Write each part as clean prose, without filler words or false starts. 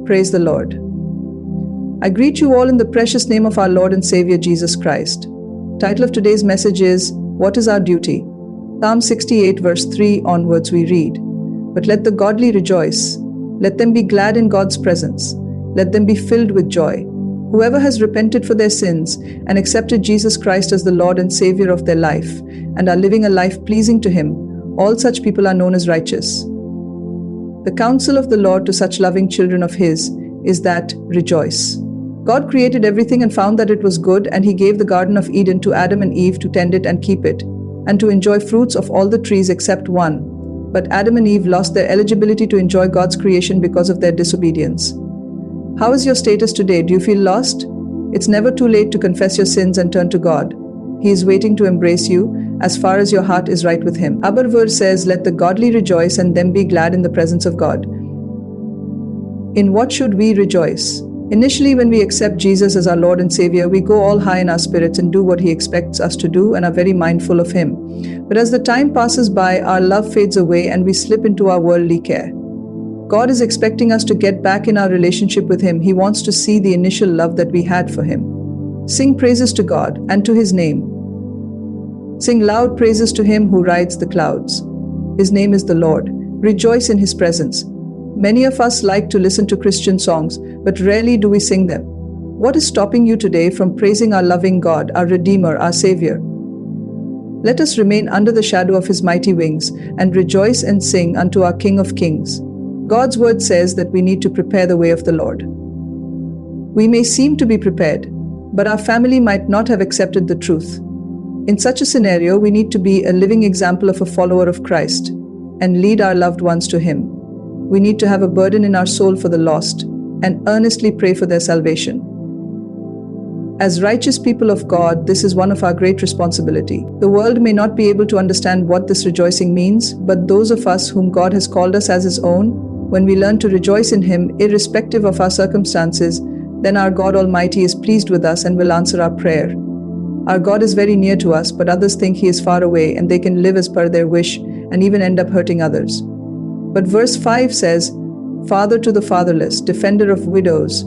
Praise the Lord. I greet you all in the precious name of our Lord and Savior Jesus Christ. Title of today's message is, What is our duty? Psalm 68 verse 3 onwards we read, But let the godly rejoice. Let them be glad in God's presence. Let them be filled with joy. Whoever has repented for their sins and accepted Jesus Christ as the Lord and Savior of their life and are living a life pleasing to Him, all such people are known as righteous. The counsel of the Lord to such loving children of His is that, rejoice. God created everything and found that it was good, and He gave the Garden of Eden to Adam and Eve to tend it and keep it, and to enjoy fruits of all the trees except one. But Adam and Eve lost their eligibility to enjoy God's creation because of their disobedience. How is your status today? Do you feel lost? It's never too late to confess your sins and turn to God. He is waiting to embrace you as far as your heart is right with Him. Our verse says, Let the godly rejoice and them be glad in the presence of God. In what should we rejoice? Initially, when we accept Jesus as our Lord and Savior, we go all high in our spirits and do what He expects us to do and are very mindful of Him. But as the time passes by, our love fades away and we slip into our worldly care. God is expecting us to get back in our relationship with Him. He wants to see the initial love that we had for Him. Sing praises to God and to His name. Sing loud praises to Him who rides the clouds. His name is the Lord. Rejoice in His presence. Many of us like to listen to Christian songs, but rarely do we sing them. What is stopping you today from praising our loving God, our Redeemer, our Savior? Let us remain under the shadow of His mighty wings and rejoice and sing unto our King of Kings. God's word says that we need to prepare the way of the Lord. We may seem to be prepared, but our family might not have accepted the truth. In such a scenario, we need to be a living example of a follower of Christ and lead our loved ones to Him. We need to have a burden in our soul for the lost and earnestly pray for their salvation. As righteous people of God, this is one of our great responsibility. The world may not be able to understand what this rejoicing means, but those of us whom God has called us as His own, when we learn to rejoice in Him, irrespective of our circumstances, then our God Almighty is pleased with us and will answer our prayer. Our God is very near to us, but others think He is far away and they can live as per their wish and even end up hurting others. But verse 5 says, Father to the fatherless, defender of widows.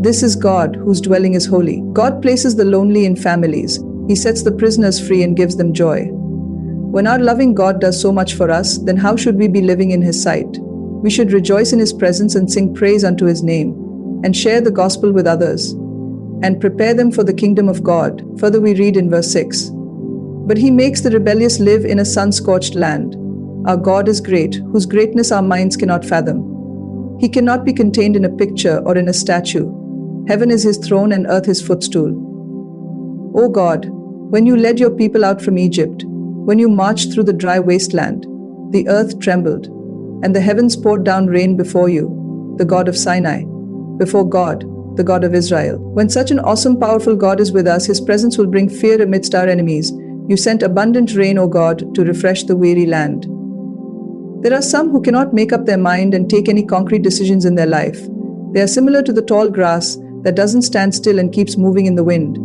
This is God, whose dwelling is holy. God places the lonely in families. He sets the prisoners free and gives them joy. When our loving God does so much for us, then how should we be living in His sight? We should rejoice in His presence and sing praise unto His name, and share the gospel with others, and prepare them for the kingdom of God. Further we read in verse 6, But He makes the rebellious live in a sun-scorched land. Our God is great, whose greatness our minds cannot fathom. He cannot be contained in a picture or in a statue. Heaven is His throne and earth His footstool. O God, when you led your people out from Egypt, when you marched through the dry wasteland, the earth trembled, and the heavens poured down rain before you, the God of Sinai, before God, the God of Israel. When such an awesome, powerful God is with us, His presence will bring fear amidst our enemies. You sent abundant rain, O God, to refresh the weary land. There are some who cannot make up their mind and take any concrete decisions in their life. They are similar to the tall grass that doesn't stand still and keeps moving in the wind.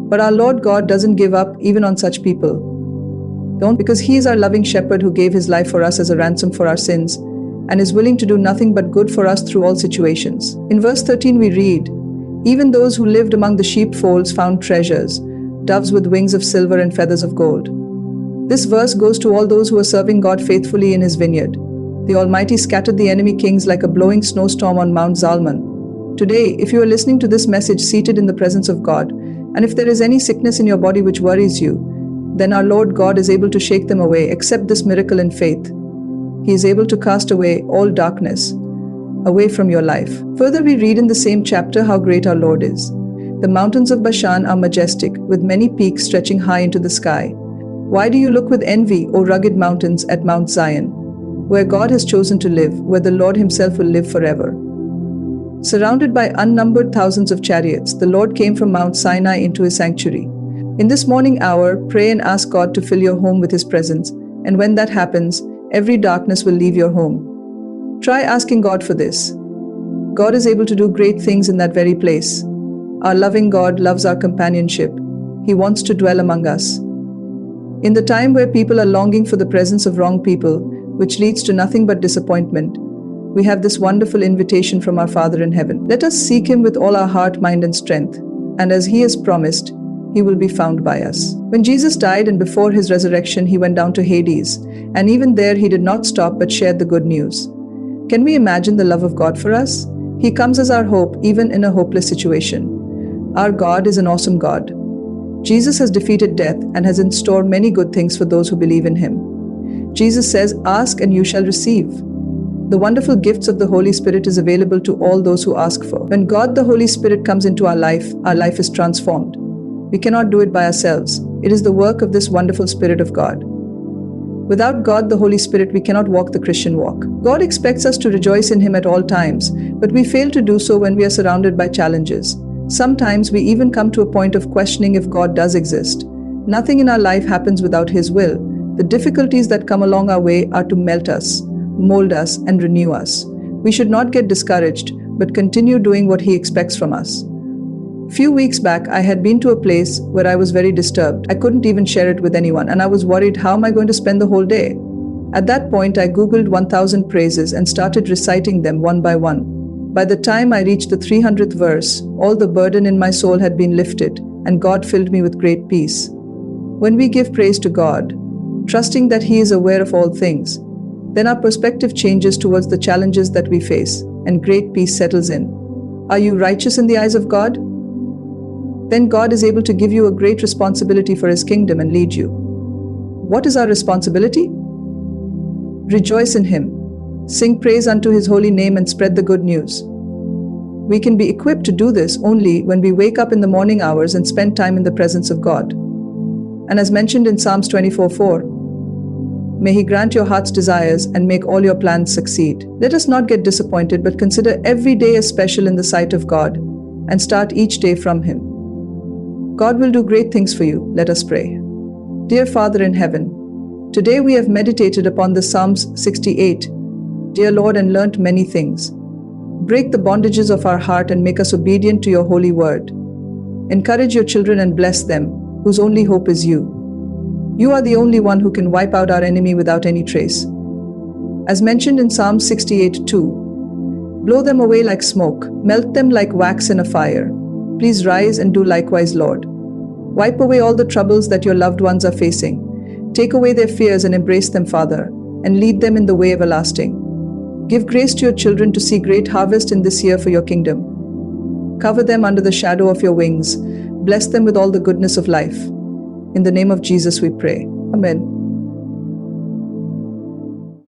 But our Lord God doesn't give up even on such people. Don't, because He is our loving shepherd who gave His life for us as a ransom for our sins, and is willing to do nothing but good for us through all situations. In verse 13 we read, Even those who lived among the sheepfolds found treasures, doves with wings of silver and feathers of gold. This verse goes to all those who are serving God faithfully in His vineyard. The Almighty scattered the enemy kings like a blowing snowstorm on Mount Zalman. Today, if you are listening to this message seated in the presence of God, and if there is any sickness in your body which worries you, then our Lord God is able to shake them away. Accept this miracle in faith. He is able to cast away all darkness away from your life. Further, we read in the same chapter how great our Lord is. The mountains of Bashan are majestic, with many peaks stretching high into the sky. Why do you look with envy, O rugged mountains, at Mount Zion, where God has chosen to live, where the Lord Himself will live forever? Surrounded by unnumbered thousands of chariots, the Lord came from Mount Sinai into His sanctuary. In this morning hour, pray and ask God to fill your home with His presence, and when that happens, every darkness will leave your home. Try asking God for this. God is able to do great things in that very place. Our loving God loves our companionship. He wants to dwell among us. In the time where people are longing for the presence of wrong people, which leads to nothing but disappointment, we have this wonderful invitation from our Father in heaven. Let us seek Him with all our heart, mind, and strength, and as He has promised, He will be found by us. When Jesus died and before His resurrection, He went down to Hades, and even there He did not stop but shared the good news. Can we imagine the love of God for us? He comes as our hope even in a hopeless situation. Our God is an awesome God. Jesus has defeated death and has in store many good things for those who believe in Him. Jesus says, "Ask and you shall receive." The wonderful gifts of the Holy Spirit is available to all those who ask for. When God the Holy Spirit comes into our life is transformed. We cannot do it by ourselves. It is the work of this wonderful Spirit of God. Without God the Holy Spirit, we cannot walk the Christian walk. God expects us to rejoice in Him at all times, but we fail to do so when we are surrounded by challenges. Sometimes we even come to a point of questioning if God does exist. Nothing in our life happens without His will. The difficulties that come along our way are to melt us, mold us, and renew us. We should not get discouraged, but continue doing what He expects from us. Few weeks back, I had been to a place where I was very disturbed. I couldn't even share it with anyone, and I was worried, how am I going to spend the whole day? At that point, I googled 1000 praises and started reciting them one by one. By the time I reached the 300th verse, all the burden in my soul had been lifted, and God filled me with great peace. When we give praise to God, trusting that He is aware of all things, then our perspective changes towards the challenges that we face, and great peace settles in. Are you righteous in the eyes of God? Then God is able to give you a great responsibility for His kingdom and lead you. What is our responsibility? Rejoice in Him. Sing praise unto His holy name and spread the good news. We can be equipped to do this only when we wake up in the morning hours and spend time in the presence of God. And as mentioned in Psalms 24:4, may He grant your heart's desires and make all your plans succeed. Let us not get disappointed, but consider every day as special in the sight of God and start each day from Him. God will do great things for you. Let us pray. Dear Father in heaven, today we have meditated upon the Psalms 68, dear Lord, and learnt many things. Break the bondages of our heart and make us obedient to your holy word. Encourage your children and bless them, whose only hope is you. You are the only one who can wipe out our enemy without any trace. As mentioned in Psalm 68:2, blow them away like smoke, melt them like wax in a fire. Please rise and do likewise, Lord. Wipe away all the troubles that your loved ones are facing. Take away their fears and embrace them, Father, and lead them in the way everlasting. Give grace to your children to see great harvest in this year for your kingdom. Cover them under the shadow of your wings. Bless them with all the goodness of life. In the name of Jesus we pray. Amen.